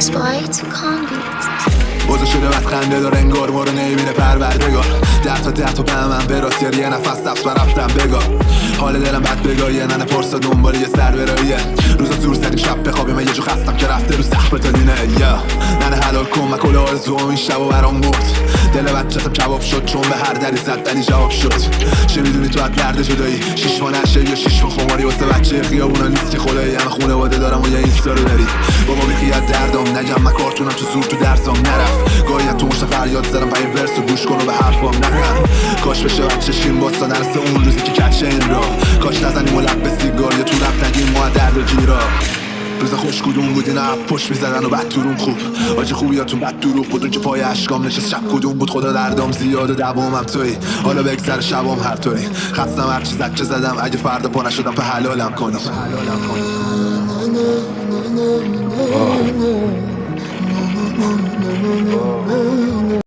Mixed by Tukan Beats. بازه شده بد خنده داره انگار ما رو نمیبینه پروردگار. ده تا به من براست یه نفس دفت و رفتم بگار. حال دلم بد بگاهیه ننه پرسا دنبال یه سر براییه. روزا زور زدیم شب بخوابیم من یه جو خستم که رفته رو سخت تا دینه ننه حلال کن و کل آرزوام این شب و برام برد. دل بچه‌تم کباب شد چون به هر دری زد دلی جواب شد. چه میدونی تو از درد جدایی شیشما نشه یا شیشما خماری واسه بچه خیابونا نیست که خدایی همه خونواده دارم و یه اینستا رو داری. بابا بی خیال دردم نجم من کارتونم تو زور تو درسام نرفت. گاهی تو مشت فریاد زدم پای این ورس رو گوش کن و به حرفام نخن. کاش بشه بچه شیم باستا نرسه اون روزی که کچه این را. کاش نزنیم و لب به سیگار یا تو رب نگیم ما درد و جیرا. روز خوش کدوم بود اینا پشت میزدن و بد دروم خوب آجی خوبیاتون بد دروغ بود اون که پای اشکام نشست شب کدوم بود خدا دردام زیاد و دوامم توی حالا بگذر شبام هر توی خستم هرچی زد چه زدم اگه فردا پا نشدم به حلالم کنی.